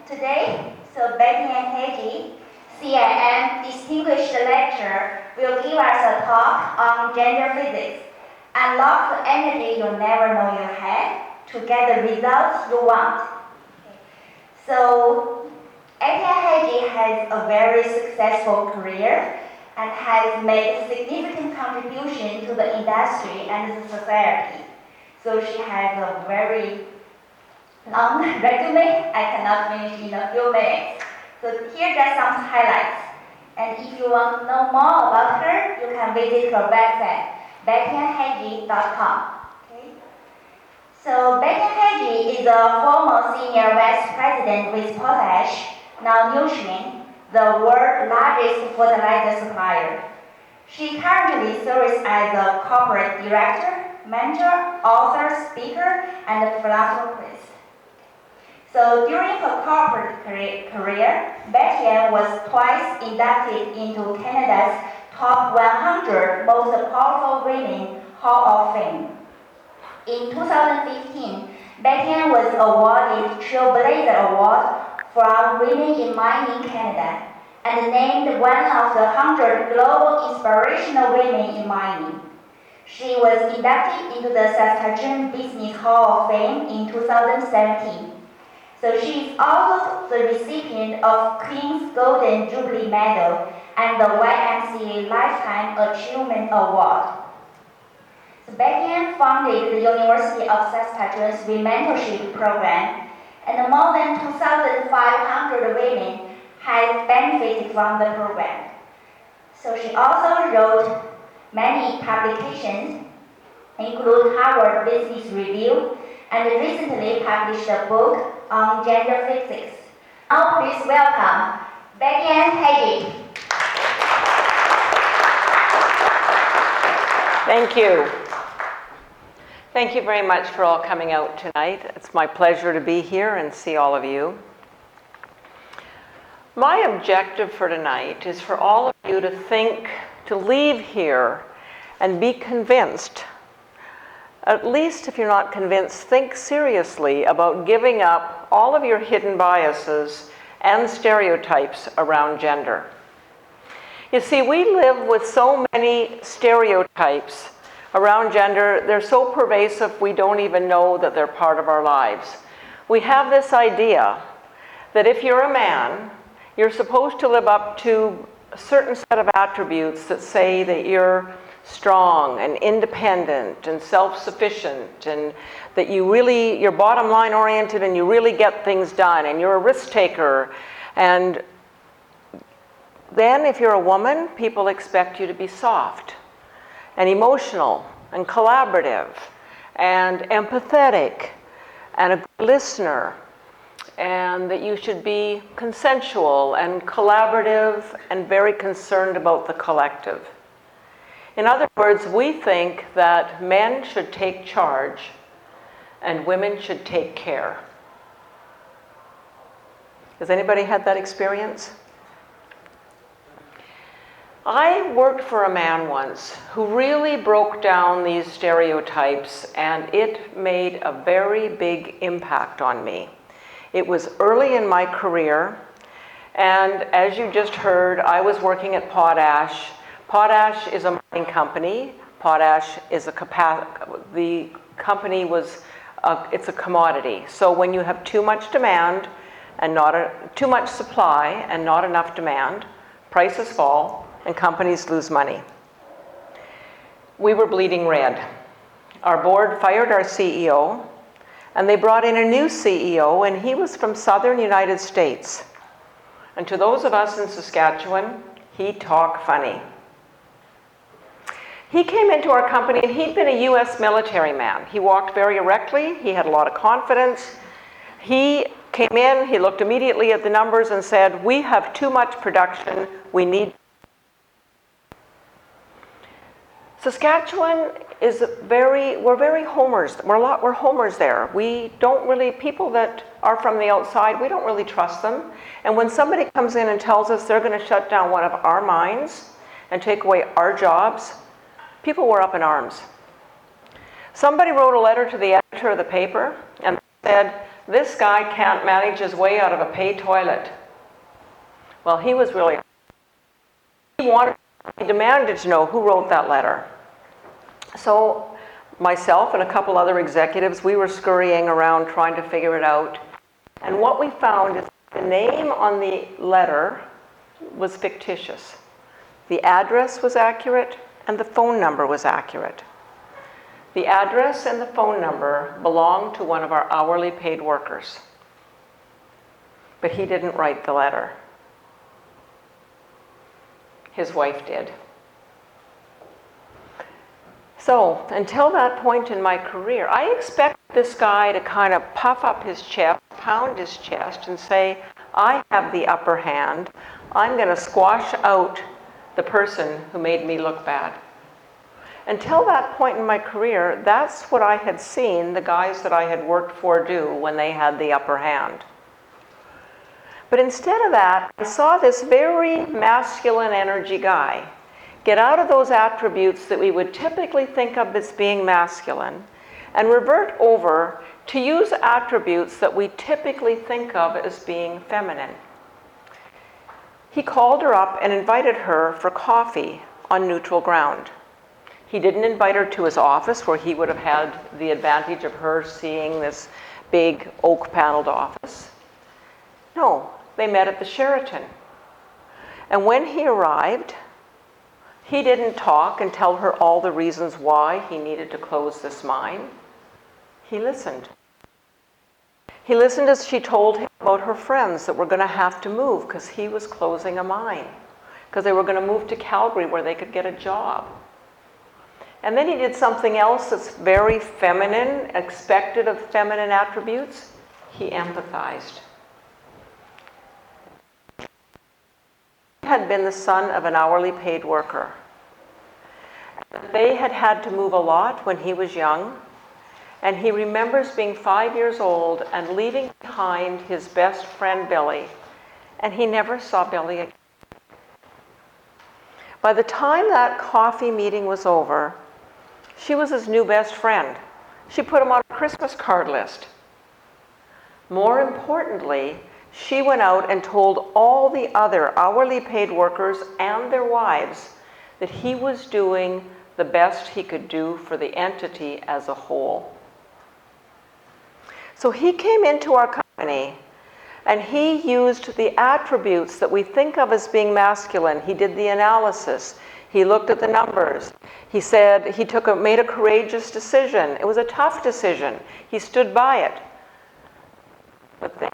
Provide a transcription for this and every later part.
Today, Betty-Ann Heggie, CIM Distinguished Lecturer, will give us a talk on gender physics. Unlock the energy you never know you had to get the results you want. So, Betty-Ann Heggie has a very successful career and has made significant contribution to the industry and the society. So she has a very long resume. I cannot finish in a few minutes. So here are some highlights. And if you want to know more about her, you can visit her website, betty-annheggie.com. Okay? So Betty-Ann Heggie is a former senior vice president with Potash, now Nutrien, the world's largest fertilizer supplier. She currently serves as a corporate director, mentor, author, speaker, and philanthropist. So during her corporate career, Betty-Ann was twice inducted into Canada's top 100 most powerful women Hall of Fame. In 2015, Betty-Ann was awarded Trailblazer Award from Women in Mining Canada and named one of the 100 global inspirational women in mining. She was inducted into the Saskatchewan Business Hall of Fame in 2017. So she is also the recipient of Queen's Golden Jubilee Medal and the YMCA Lifetime Achievement Award. So Betty-Ann founded the University of Saskatchewan's Mentorship Program, and more than 2,500 women have benefited from the program. So she also wrote many publications, including Harvard Business Review, and recently published a book on gender physics. Now please welcome Betty-Ann Heggie. Thank you. Thank you very much for all coming out tonight. It's my pleasure to be here and see all of you. My objective for tonight is for all of you to think, to leave here and be convinced. At least if you're not convinced, think seriously about giving up all of your hidden biases and stereotypes around gender. You see, we live with so many stereotypes around gender. They're so pervasive we don't even know that they're part of our lives. We have this idea that if you're a man, you're supposed to live up to a certain set of attributes that say that you're strong and independent and self-sufficient, and that you're bottom line oriented and you really get things done, and you're a risk taker. And then if you're a woman, people expect you to be soft and emotional and collaborative and empathetic and a good listener, and that you should be consensual and collaborative and very concerned about the collective. In other words, we think that men should take charge and women should take care. Has anybody had that experience? I worked for a man once who really broke down these stereotypes, and it made a very big impact on me. It was early in my career, and as you just heard, I was working at Potash. Potash is a mining company. Potash is the company was, it's a commodity. So when you have too much demand and too much supply and not enough demand, prices fall and companies lose money. We were bleeding red. Our board fired our CEO, and they brought in a new CEO, and he was from southern United States. And to those of us in Saskatchewan, he talked funny. He came into our company, and he'd been a US military man. He walked very erectly, he had a lot of confidence. He came in, he looked immediately at the numbers and said, "We have too much production, we need..." Saskatchewan is we're very homers. We're homers there. We don't really, people that are from the outside, we don't really trust them. And when somebody comes in and tells us they're going to shut down one of our mines and take away our jobs, people were up in arms. Somebody wrote a letter to the editor of the paper and said, This guy can't manage his way out of a pay toilet. Well, he was really, he demanded to know who wrote that letter. So myself and a couple other executives, we were scurrying around trying to figure it out. And what we found is the name on the letter was fictitious. The address was accurate and the phone number was accurate. The address and the phone number belonged to one of our hourly paid workers. But he didn't write the letter. His wife did. So, until that point in my career, I expected this guy to kind of puff up his chest, pound his chest, and say, I have the upper hand. I'm going to squash out the person who made me look bad. Until that point in my career, that's what I had seen the guys that I had worked for do when they had the upper hand. But instead of that, I saw this very masculine energy guy get out of those attributes that we would typically think of as being masculine and revert over to use attributes that we typically think of as being feminine. He called her up and invited her for coffee on neutral ground. He didn't invite her to his office where he would have had the advantage of her seeing this big oak paneled office. No, they met at the Sheraton. And when he arrived, he didn't talk and tell her all the reasons why he needed to close this mine. He listened. He listened as she told him about her friends that were going to have to move because he was closing a mine, because they were going to move to Calgary where they could get a job. And then he did something else that's very feminine, expected of feminine attributes. He empathized. He had been the son of an hourly paid worker. They had had to move a lot when he was young, and he remembers being 5 years old and leaving behind his best friend Billy, and he never saw Billy again. By the time that coffee meeting was over, she was his new best friend. She put him on a Christmas card list. More importantly, she went out and told all the other hourly paid workers and their wives that he was doing the best he could do for the entity as a whole. So he came into our company and he used the attributes that we think of as being masculine. He did the analysis. He looked at the numbers. He said he made a courageous decision. It was a tough decision. He stood by it. But then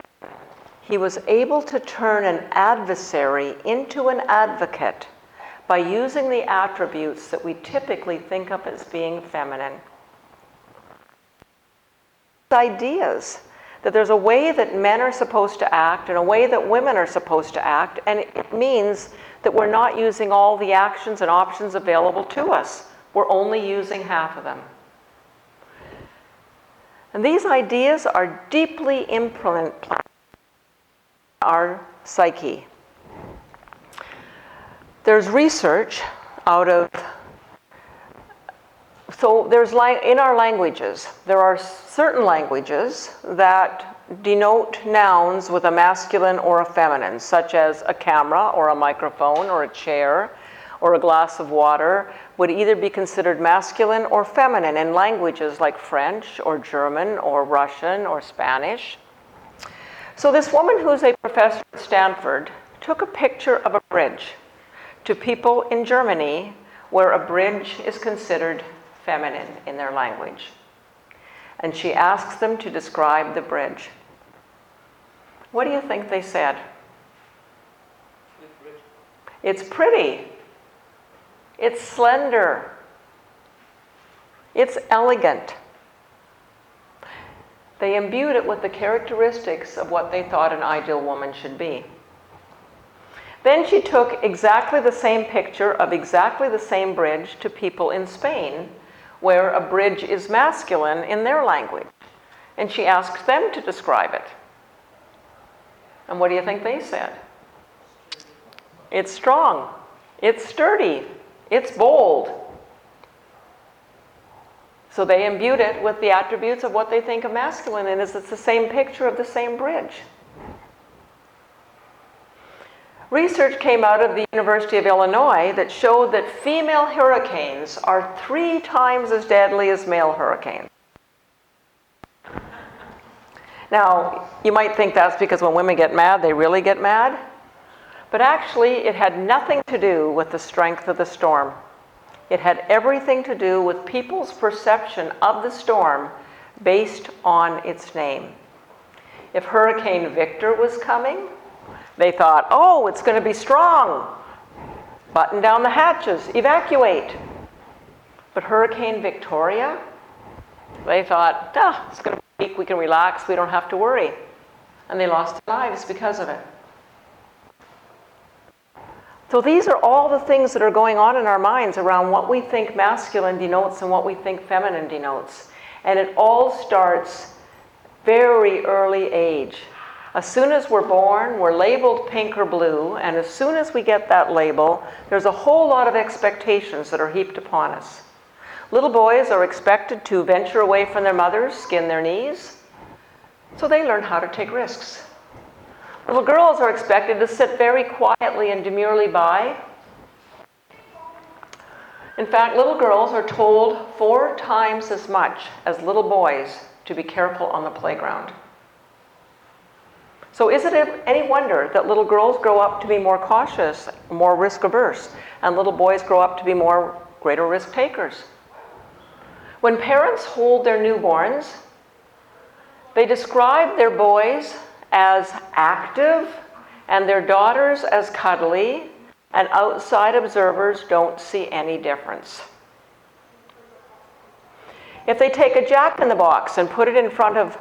he was able to turn an adversary into an advocate by using the attributes that we typically think of as being feminine. Ideas that there's a way that men are supposed to act and a way that women are supposed to act, and it means that we're not using all the actions and options available to us. We're only using half of them. And these ideas are deeply implanted in our psyche. There's research out of, so there's in our languages, there are certain languages that denote nouns with a masculine or a feminine, such as a camera or a microphone or a chair or a glass of water would either be considered masculine or feminine in languages like French or German or Russian or Spanish. So this woman who's a professor at Stanford took a picture of a bridge to people in Germany where a bridge is considered feminine in their language. And she asks them to describe the bridge. What do you think they said? It's pretty. It's slender. It's elegant. They imbued it with the characteristics of what they thought an ideal woman should be. Then she took exactly the same picture of exactly the same bridge to people in Spain, where a bridge is masculine in their language. And she asked them to describe it. And what do you think they said? It's strong. It's sturdy. It's bold. So they imbued it with the attributes of what they think of masculine, and it's the same picture of the same bridge. Research came out of the University of Illinois that showed that female hurricanes are 3 times as deadly as male hurricanes. Now, you might think that's because when women get mad, they really get mad. But actually, it had nothing to do with the strength of the storm. It had everything to do with people's perception of the storm based on its name. If Hurricane Victor was coming, they thought, oh, it's going to be strong. Button down the hatches, evacuate. But Hurricane Victoria, they thought, it's going to be weak, we can relax, we don't have to worry. And they lost their lives because of it. So these are all the things that are going on in our minds around what we think masculine denotes and what we think feminine denotes. And it all starts very early age. As soon as we're born, we're labeled pink or blue, and as soon as we get that label, there's a whole lot of expectations that are heaped upon us. Little boys are expected to venture away from their mothers, skin their knees, so they learn how to take risks. Little girls are expected to sit very quietly and demurely by. In fact, little girls are told 4 times as much as little boys to be careful on the playground. So is it any wonder that little girls grow up to be more cautious, more risk averse, and little boys grow up to be greater risk takers? When parents hold their newborns, they describe their boys as active and their daughters as cuddly, and outside observers don't see any difference. If they take a jack-in-the-box and put it in front of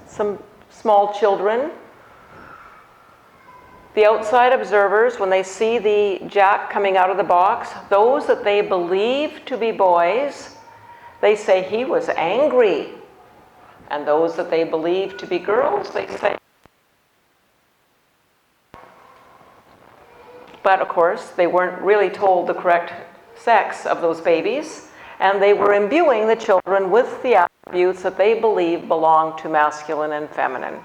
some small children, the outside observers, when they see the jack coming out of the box, those that they believe to be boys, they say he was angry. And those that they believe to be girls, they say. But of course, they weren't really told the correct sex of those babies, and they were imbuing the children with the attributes that they believe belong to masculine and feminine.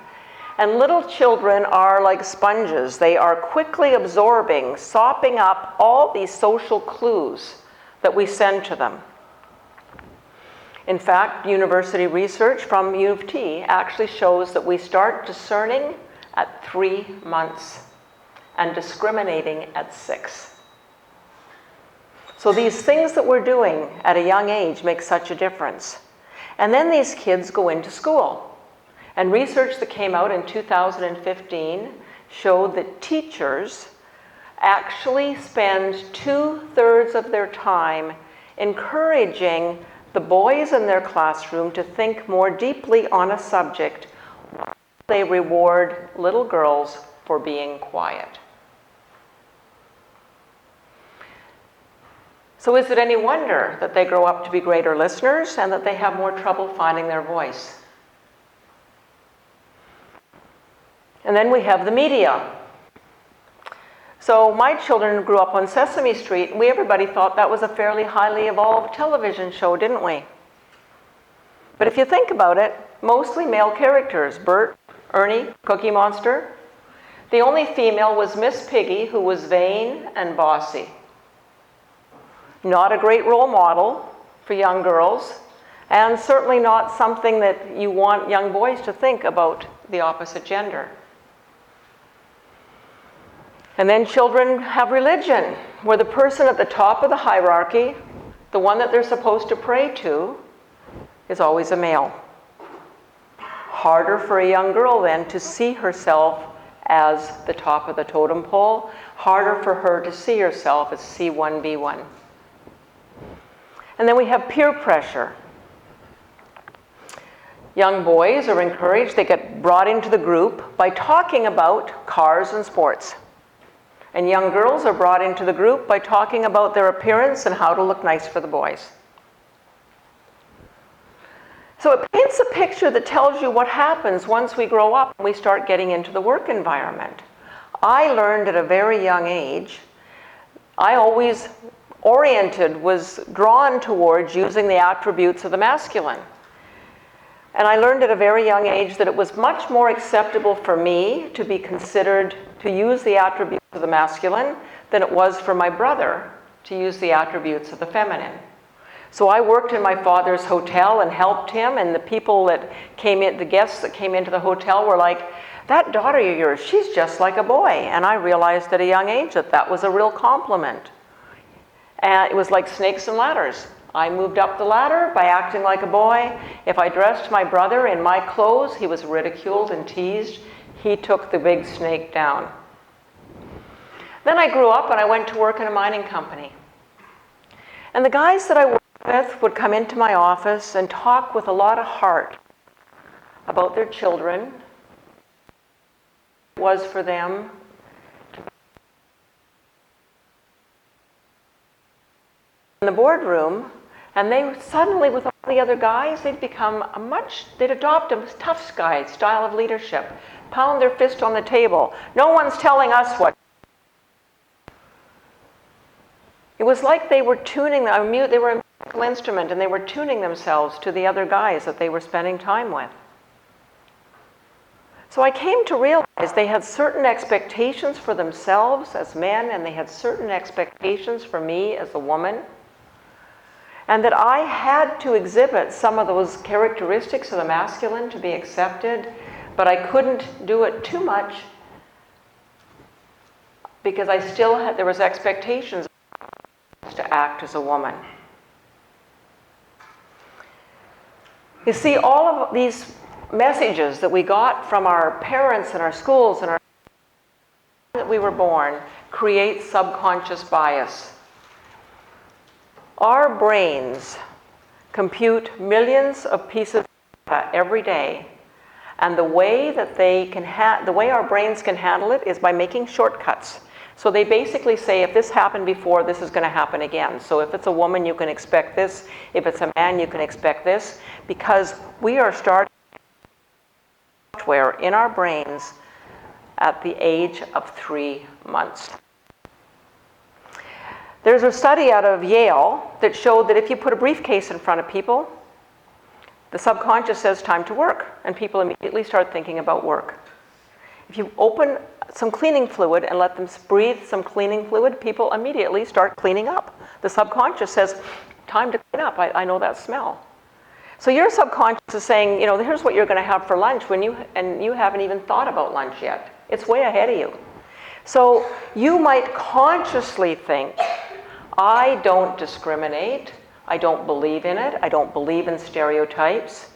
And little children are like sponges. They are quickly absorbing, sopping up all these social clues that we send to them. In fact, university research from U of T actually shows that we start discerning at 3 months and discriminating at 6. So these things that we're doing at a young age make such a difference. And then these kids go into school. And research that came out in 2015 showed that teachers actually spend 2/3 of their time encouraging the boys in their classroom to think more deeply on a subject. They reward little girls for being quiet. So is it any wonder that they grow up to be greater listeners and that they have more trouble finding their voice? And then we have the media. So my children grew up on Sesame Street, and everybody thought that was a fairly highly evolved television show, didn't we? But if you think about it, mostly male characters, Bert, Ernie, Cookie Monster. The only female was Miss Piggy, who was vain and bossy. Not a great role model for young girls, and certainly not something that you want young boys to think about the opposite gender. And then children have religion, where the person at the top of the hierarchy, the one that they're supposed to pray to, is always a male. Harder for a young girl then to see herself as the top of the totem pole, harder for her to see herself as C1B1. And then we have peer pressure. Young boys are encouraged, they get brought into the group by talking about cars and sports. And young girls are brought into the group by talking about their appearance and how to look nice for the boys. So it paints a picture that tells you what happens once we grow up and we start getting into the work environment. I learned at a very young age, I always oriented, was drawn towards using the attributes of the masculine. And I learned at a very young age that it was much more acceptable for me to be considered to use the attributes of the masculine than it was for my brother to use the attributes of the feminine. So I worked in my father's hotel and helped him, and the people that came in, the guests that came into the hotel were like, "That daughter of yours, she's just like a boy." And I realized at a young age that that was a real compliment. And it was like snakes and ladders. I moved up the ladder by acting like a boy. If I dressed my brother in my clothes, he was ridiculed and teased. He took the big snake down. Then I grew up and I went to work in a mining company. And the guys that I worked with would come into my office and talk with a lot of heart about their children. It was for them in the boardroom, and they suddenly, with all the other guys, they'd adopt a tough guy style of leadership, pound their fist on the table. No one's telling us what. It was like they were tuning, they were a musical instrument, and they were tuning themselves to the other guys that they were spending time with. So I came to realize they had certain expectations for themselves as men, and they had certain expectations for me as a woman, and that I had to exhibit some of those characteristics of the masculine to be accepted, but I couldn't do it too much because I still had, there was expectations to act as a woman. You see, all of these messages that we got from our parents and our schools and our that we were born create subconscious bias. Our brains compute millions of pieces of data every day, and the way that the way our brains can handle it is by making shortcuts. So they basically say, if this happened before, this is going to happen again. So if it's a woman, you can expect this. If it's a man, you can expect this. Because we are starting software in our brains at the age of 3 months. There's a study out of Yale that showed that if you put a briefcase in front of people, the subconscious says time to work, and people immediately start thinking about work. If you open some cleaning fluid and let them breathe some cleaning fluid, people immediately start cleaning up. The subconscious says, time to clean up, I know that smell. So your subconscious is saying, you know, here's what you're going to have for lunch and you haven't even thought about lunch yet. It's way ahead of you. So you might consciously think, I don't discriminate, I don't believe in it, I don't believe in stereotypes.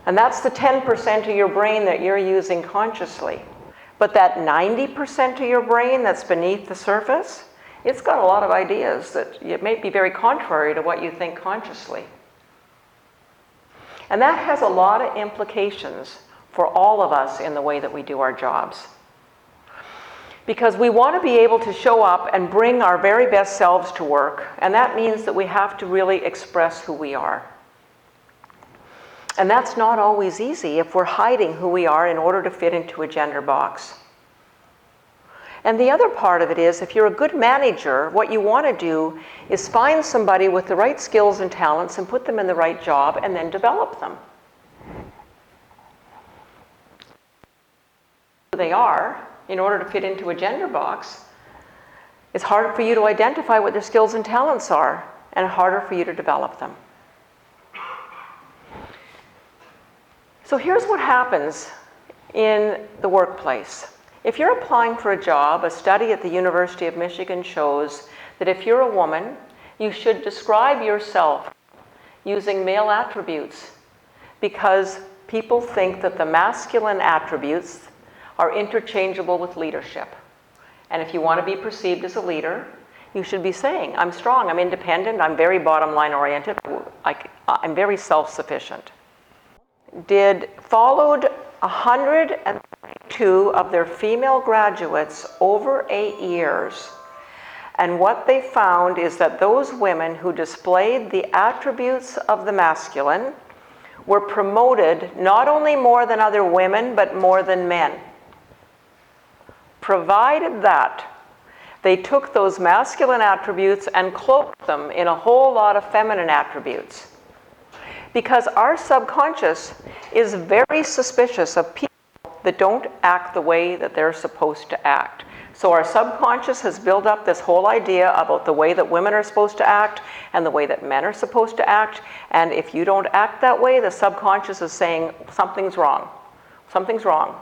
And that's the 10% of your brain that you're using consciously. But that 90% of your brain that's beneath the surface, it's got a lot of ideas that it may be very contrary to what you think consciously. And that has a lot of implications for all of us in the way that we do our jobs. Because we want to be able to show up and bring our very best selves to work, and that means that we have to really express who we are. And that's not always easy if we're hiding who we are in order to fit into a gender box. And the other part of it is, if you're a good manager, what you want to do is find somebody with the right skills and talents and put them in the right job and then develop them. Who they are, in order to fit into a gender box, it's harder for you to identify what their skills and talents are, and harder for you to develop them. So here's what happens in the workplace. If you're applying for a job, a study at the University of Michigan shows that if you're a woman, you should describe yourself using male attributes, because people think that the masculine attributes are interchangeable with leadership. And if you want to be perceived as a leader, you should be saying, I'm strong, I'm independent, I'm very bottom line oriented, I'm very self-sufficient. Followed 102 of their female graduates over 8 years. And what they found is that those women who displayed the attributes of the masculine were promoted not only more than other women, but more than men. Provided that they took those masculine attributes and cloaked them in a whole lot of feminine attributes. Because our subconscious is very suspicious of people that don't act the way that they're supposed to act. So our subconscious has built up this whole idea about the way that women are supposed to act and the way that men are supposed to act. And if you don't act that way, the subconscious is saying something's wrong. Something's wrong.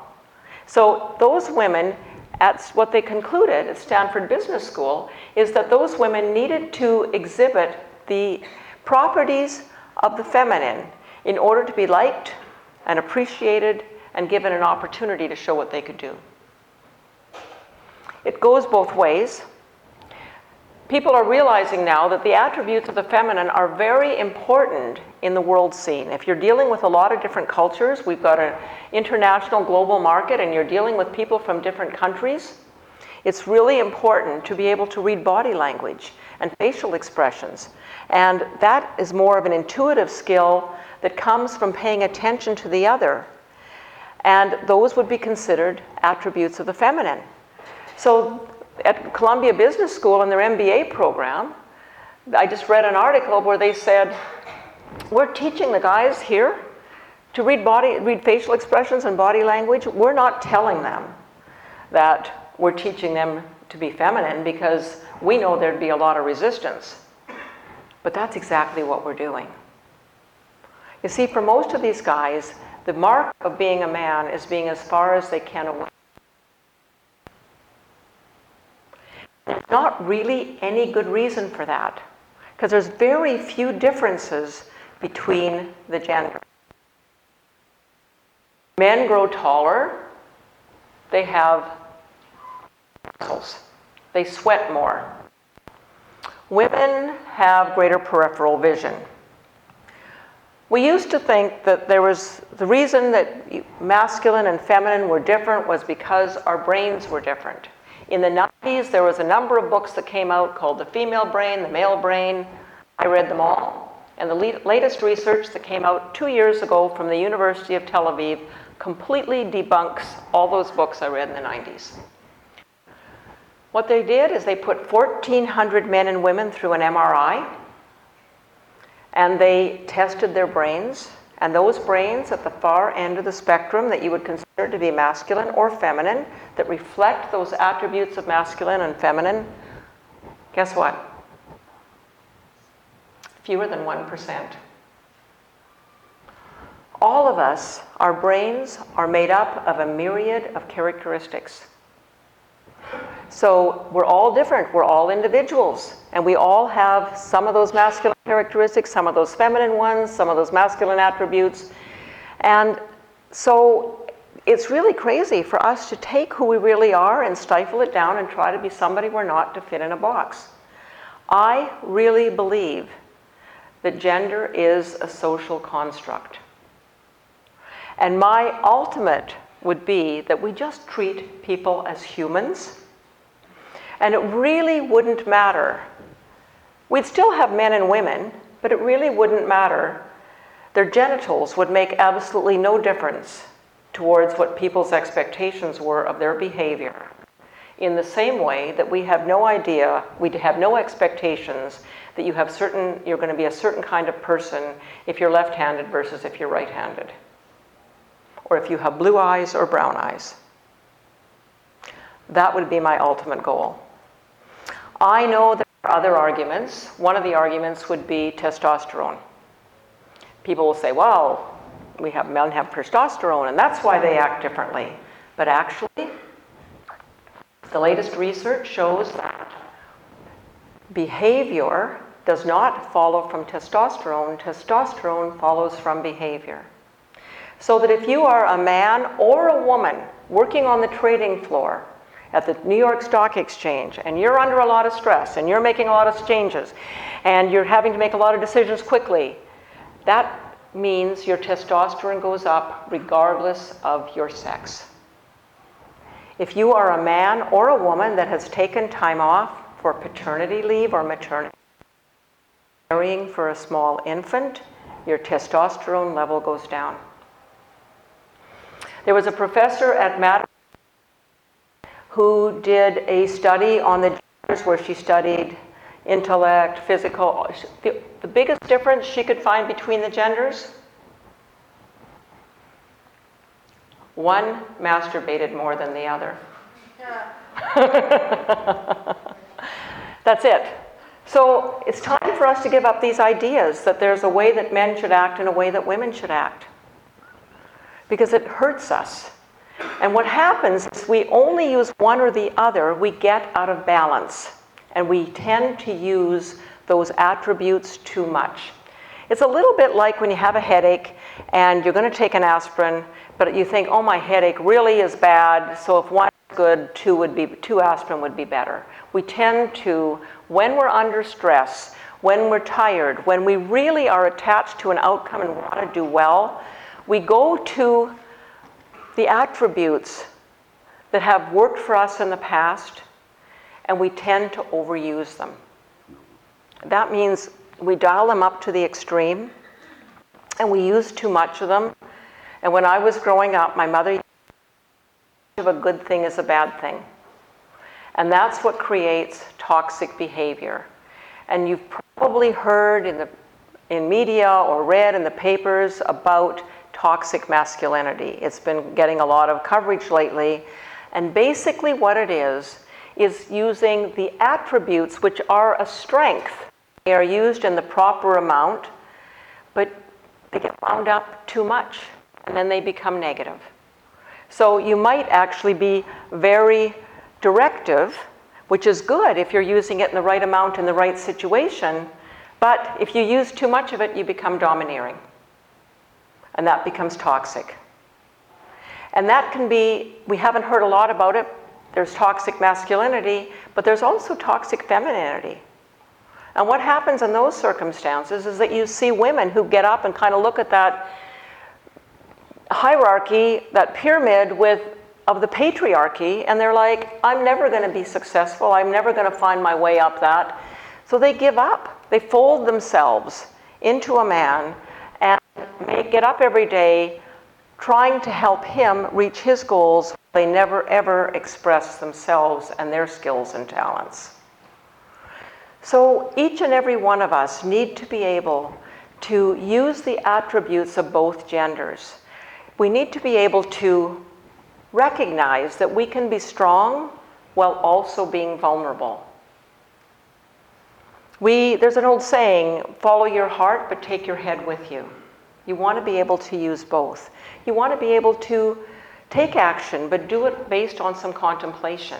So those women, what they concluded at Stanford Business School is that those women needed to exhibit the properties of the feminine in order to be liked and appreciated and given an opportunity to show what they could do. It goes both ways. People are realizing now that the attributes of the feminine are very important in the world scene. If you're dealing with a lot of different cultures, we've got an international global market and you're dealing with people from different countries, it's really important to be able to read body language and facial expressions. And that is more of an intuitive skill that comes from paying attention to the other. And those would be considered attributes of the feminine. So at Columbia Business School in their MBA program, I just read an article where they said, we're teaching the guys here to read facial expressions and body language. We're not telling them that we're teaching them to be feminine because we know there'd be a lot of resistance. But that's exactly what we're doing. You see, for most of these guys, the mark of being a man is being as far as they can away. There's not really any good reason for that, because there's very few differences between the genders. Men grow taller, they have muscles, they sweat more. Women have greater peripheral vision. We used to think that the reason that masculine and feminine were different was because our brains were different. In the 90s, there was a number of books that came out called The Female Brain, The Male Brain. I read them all. And the latest research that came out 2 years ago from the University of Tel Aviv completely debunks all those books I read in the 90s. What they did is they put 1,400 men and women through an MRI, and they tested their brains. And those brains at the far end of the spectrum that you would consider to be masculine or feminine, that reflect those attributes of masculine and feminine, guess what? Fewer than 1%. All of us, our brains are made up of a myriad of characteristics. So we're all different, we're all individuals, and we all have some of those masculine characteristics, some of those feminine ones, some of those masculine attributes. And so it's really crazy for us to take who we really are and stifle it down and try to be somebody we're not to fit in a box. I really believe that gender is a social construct. And my ultimate would be that we just treat people as humans. And it really wouldn't matter. We'd still have men and women, but it really wouldn't matter. Their genitals would make absolutely no difference towards what people's expectations were of their behavior. In the same way that we have no idea, we have no expectations that you're going to be a certain kind of person if you're left-handed versus if you're right-handed, or if you have blue eyes or brown eyes. That would be my ultimate goal. I know there are other arguments. One of the arguments would be testosterone. People will say, well, men have testosterone and that's why they act differently. But actually, the latest research shows that behavior does not follow from testosterone. Testosterone follows from behavior. So that if you are a man or a woman working on the trading floor at the New York Stock Exchange, and you're under a lot of stress, and you're making a lot of changes, and you're having to make a lot of decisions quickly, that means your testosterone goes up regardless of your sex. If you are a man or a woman that has taken time off for paternity leave or maternity, caring for a small infant, your testosterone level goes down. There was a professor at Matt who did a study on the genders where she studied intellect, physical. The biggest difference she could find between the genders? One masturbated more than the other. That's it. So it's time for us to give up these ideas that there's a way that men should act and a way that women should act. Because it hurts us. And what happens is we only use one or the other, we get out of balance. And we tend to use those attributes too much. It's a little bit like when you have a headache and you're going to take an aspirin, but you think, oh, my headache really is bad, so if one is good, two aspirin would be better. We tend to, when we're under stress, when we're tired, when we really are attached to an outcome and want to do well, we go to the attributes that have worked for us in the past, and we tend to overuse them. That means we dial them up to the extreme, and we use too much of them. And when I was growing up, my mother used to say, a good thing is a bad thing. And that's what creates toxic behavior. And you've probably heard in media or read in the papers about toxic masculinity. It's been getting a lot of coverage lately. And basically what it is using the attributes which are a strength. They are used in the proper amount, but they get wound up too much, and then they become negative. So you might actually be very directive, which is good if you're using it in the right amount in the right situation, but if you use too much of it, you become domineering. And that becomes toxic. And that can be, we haven't heard a lot about it, there's toxic masculinity, but there's also toxic femininity. And what happens in those circumstances is that you see women who get up and kind of look at that hierarchy, that pyramid of the patriarchy, and they're like, I'm never going to be successful, I'm never going to find my way up that. So they give up. They fold themselves into a man and get up every day trying to help him reach his goals. They never ever express themselves and their skills and talents. So each and every one of us need to be able to use the attributes of both genders. We need to be able to recognize that we can be strong while also being vulnerable. There's an old saying, follow your heart, but take your head with you. You want to be able to use both. You want to be able to take action, but do it based on some contemplation.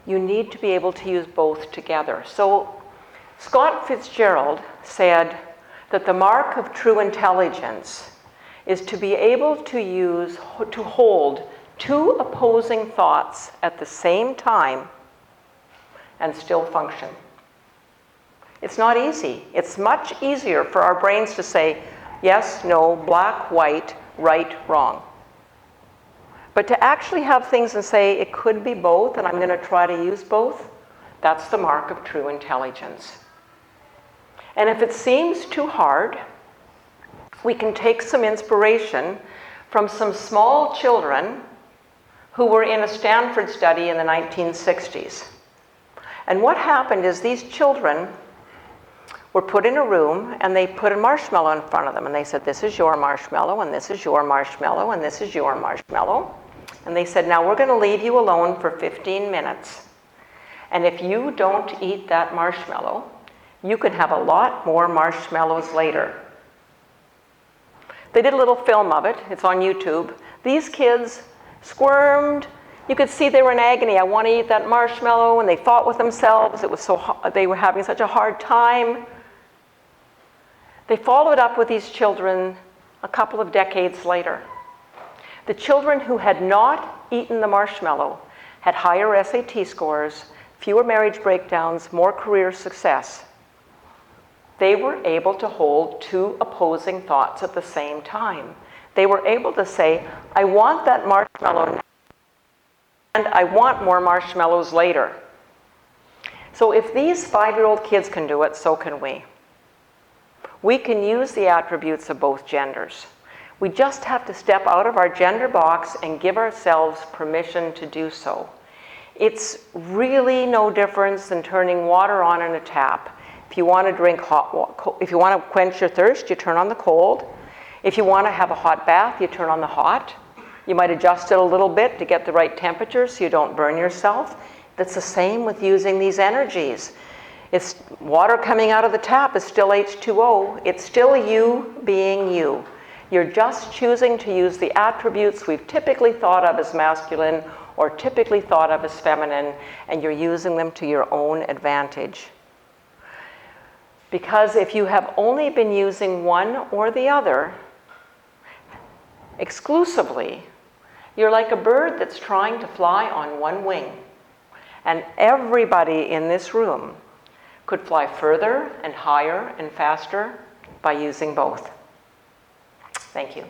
You need to be able to use both together. So Scott Fitzgerald said that the mark of true intelligence is to be able to hold two opposing thoughts at the same time and still function. It's not easy. It's much easier for our brains to say yes, no, black, white, right, wrong. But to actually have things and say it could be both and I'm going to try to use both, that's the mark of true intelligence. And if it seems too hard, we can take some inspiration from some small children who were in a Stanford study in the 1960s. And what happened is these children were put in a room and they put a marshmallow in front of them and they said, this is your marshmallow and this is your marshmallow and this is your marshmallow. And they said, now we're going to leave you alone for 15 minutes. And if you don't eat that marshmallow, you can have a lot more marshmallows later. They did a little film of it. It's on YouTube. These kids squirmed. You could see they were in agony. I want to eat that marshmallow. And they fought with themselves. It was they were having such a hard time. They followed up with these children a couple of decades later. The children who had not eaten the marshmallow had higher SAT scores, fewer marriage breakdowns, more career success. They were able to hold two opposing thoughts at the same time. They were able to say, I want that marshmallow now, and I want more marshmallows later. So if these 5-year-old kids can do it, so can we. We can use the attributes of both genders. We just have to step out of our gender box and give ourselves permission to do so. It's really no difference than turning water on in a tap. If you want to drink hot water, if you want to quench your thirst, you turn on the cold. If you want to have a hot bath, you turn on the hot. You might adjust it a little bit to get the right temperature so you don't burn yourself. That's the same with using these energies. It's water coming out of the tap is still H2O. It's still you being you. You're just choosing to use the attributes we've typically thought of as masculine or typically thought of as feminine, and you're using them to your own advantage. Because if you have only been using one or the other exclusively, you're like a bird that's trying to fly on one wing. And everybody in this room could fly further and higher and faster by using both. Thank you.